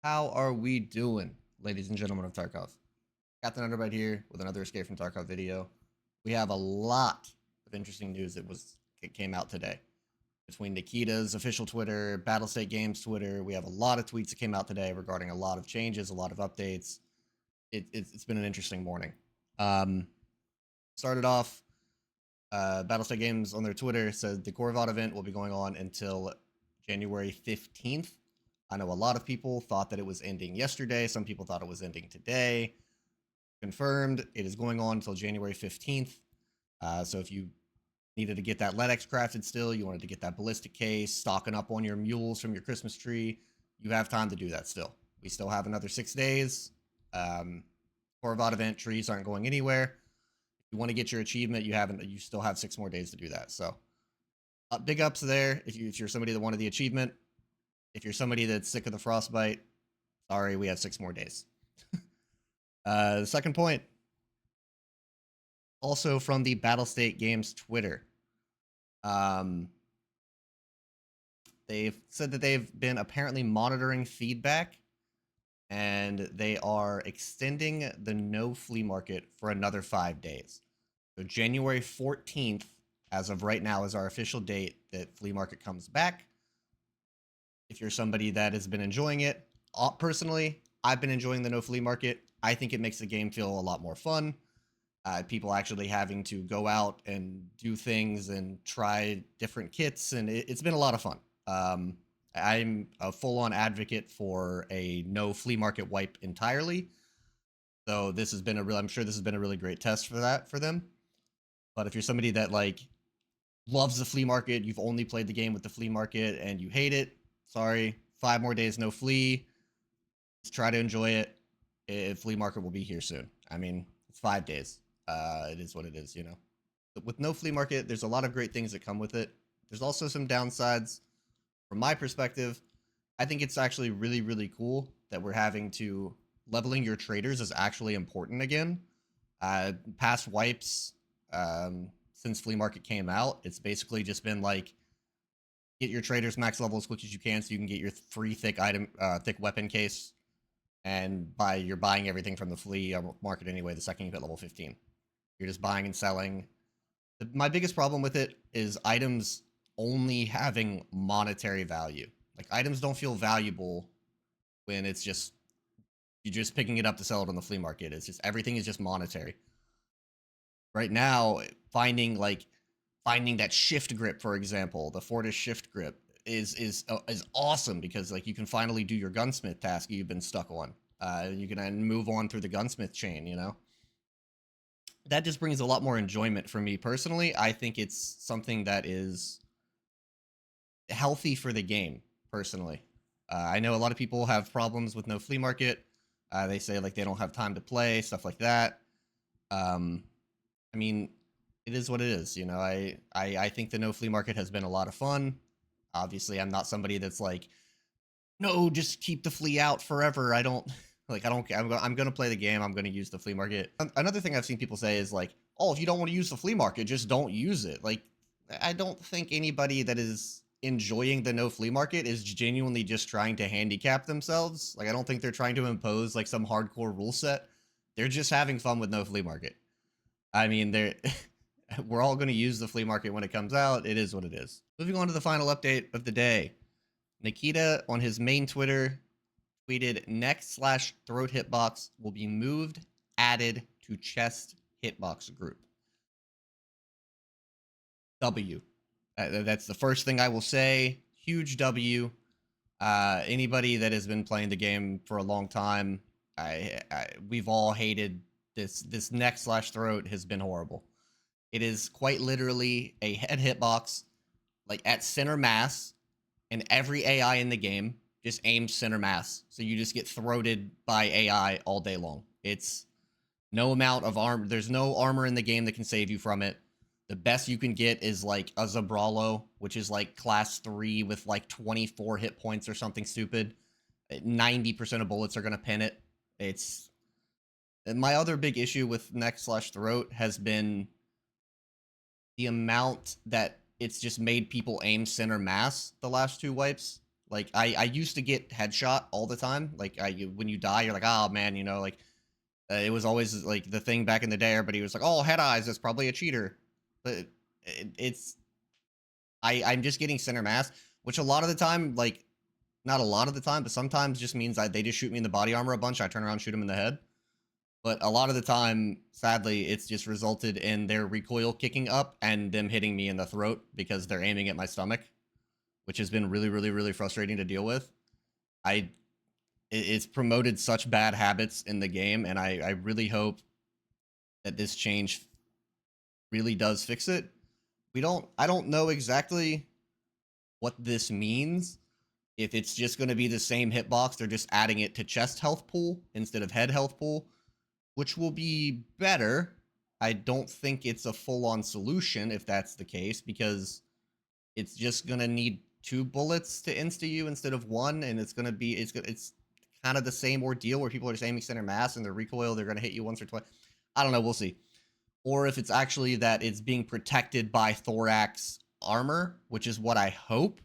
How are we doing, ladies and gentlemen of Tarkov? Captain Underbite here with another Escape from Tarkov video. We have a lot of interesting news that came out today. Between Nikita's official Twitter, Battlestate Games Twitter, we have a lot of tweets that came out today regarding a lot of changes, a lot of updates. It's been an interesting morning. Um, Started off, Battlestate Games on their Twitter said the Corvot event will be going on until January 15th. I know a lot of people thought that it was ending yesterday. Some people thought it was ending today. Confirmed, it is going on until January 15th. So if you needed to get that LEDX crafted still, you wanted to get that ballistic case, stocking up on your mules from your Christmas tree, you have time to do that still. We still have another 6 days. Corvot event trees aren't going anywhere. If you want to get your achievement, you still have 6 more days to do that. So big ups there if you're somebody that wanted the achievement. If you're somebody that's sick of the frostbite, sorry, we have 6 more days. The second point, also from the Battlestate Games Twitter. They've said that they've been apparently monitoring feedback, and they are extending the no flea market for another 5 days. So January 14th, as of right now, is our official date that flea market comes back. If you're somebody that has been enjoying it, personally, I've been enjoying the no flea market. I think it makes the game feel a lot more fun. People actually having to go out and do things and try different kits, and it's been a lot of fun. I'm a full-on advocate for a no flea market wipe entirely. So this has been I'm sure this has been a really great test for them. But if you're somebody that loves the flea market, you've only played the game with the flea market and you hate it, sorry, 5 more days no flea. Let's try to enjoy it. Flea market will be here soon. I mean, it's 5 days. It is what it is, you know. But with no flea market, there's a lot of great things that come with it. There's also some downsides. From my perspective, I think it's actually really, really cool that we're having to leveling your traders is actually important again. Past wipes, since flea market came out, it's basically just been get your traders max level as quick as you can so you can get your free thick weapon case, and you're buying everything from the flea market anyway the second you hit level 15. You're just buying and selling. My biggest problem with it is items only having monetary value. Items don't feel valuable when it's just you're just picking it up to sell it on the flea market. It's just everything is just monetary. Right now, finding that shift grip, for example, the Fortis shift grip is awesome because you can finally do your gunsmith task you've been stuck on. You can move on through the gunsmith chain, you know. That just brings a lot more enjoyment for me personally. I think it's something that is healthy for the game, personally. I know a lot of people have problems with no flea market. They say they don't have time to play, stuff like that. I mean, it is what it is, you know. I think the no flea market has been a lot of fun. Obviously, I'm not somebody that's no, just keep the flea out forever. I don't I'm gonna play the game. I'm gonna use the flea market. Another thing I've seen people say is oh, if you don't want to use the flea market, just don't use it. I don't think anybody that is enjoying the no flea market is genuinely just trying to handicap themselves. I don't think they're trying to impose some hardcore rule set. They're just having fun with no flea market. I mean, we're all going to use the flea market when it comes out. It is what it is. Moving on to the final update of the day. Nikita on his main Twitter tweeted next/throat hitbox will be moved, added to chest hitbox group. W. That's the first thing I will say. Huge W. Anybody that has been playing the game for a long time, we've all hated this neck/throat has been horrible. It is quite literally a head hitbox, at center mass, and every AI in the game just aims center mass. So you just get throated by AI all day long. It's no amount of armor. There's no armor in the game that can save you from it. The best you can get is a Zabralo, which is class 3 with 24 hit points or something stupid. 90% of bullets are going to pin it. It's my other big issue with neck/throat has been the amount that it's just made people aim center mass the last 2 wipes. Like I used to get headshot all the time. Like when you die, you're like, oh man, you know, like it was always like the thing back in the day. Everybody was like, oh, head eyes, that's probably a cheater. But it's I'm just getting center mass, which a lot of the time, like not a lot of the time, but sometimes just means they just shoot me in the body armor a bunch. I turn around, shoot them in the head. But a lot of the time, sadly, it's just resulted in their recoil kicking up and them hitting me in the throat because they're aiming at my stomach, which has been really, really, really frustrating to deal with. It's promoted such bad habits in the game, and I really hope that this change really does fix it. I don't know exactly what this means. If it's just going to be the same hitbox, they're just adding it to chest health pool instead of head health pool, which will be better. I don't think it's a full-on solution if that's the case, because it's just gonna need 2 bullets to insta you instead of 1, and it's kind of the same ordeal where people are just aiming center mass and their recoil, they're gonna hit you once or twice. I don't know, we'll see. Or if it's actually that it's being protected by thorax armor, which is what I hope.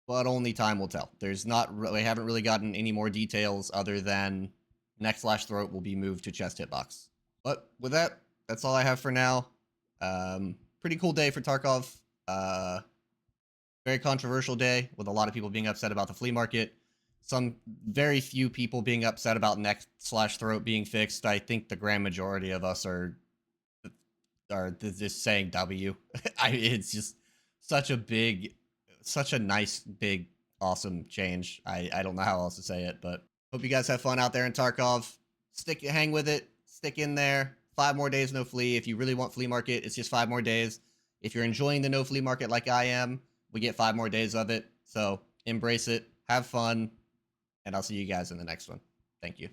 But only time will tell. We haven't really gotten any more details other than neck slash throat will be moved to chest hitbox. But with that, that's all I have for now. Pretty cool day for Tarkov. Very controversial day with a lot of people being upset about the flea market. Some very few people being upset about neck slash throat being fixed. I think the grand majority of us are just saying W. It's just such a nice, big, awesome change. I don't know how else to say it, but hope you guys have fun out there in Tarkov. Hang with it, stick in there. 5 more days, no flea. If you really want flea market, it's just 5 more days. If you're enjoying the no flea market like I am, we get 5 more days of it. So embrace it, have fun, and I'll see you guys in the next one. Thank you.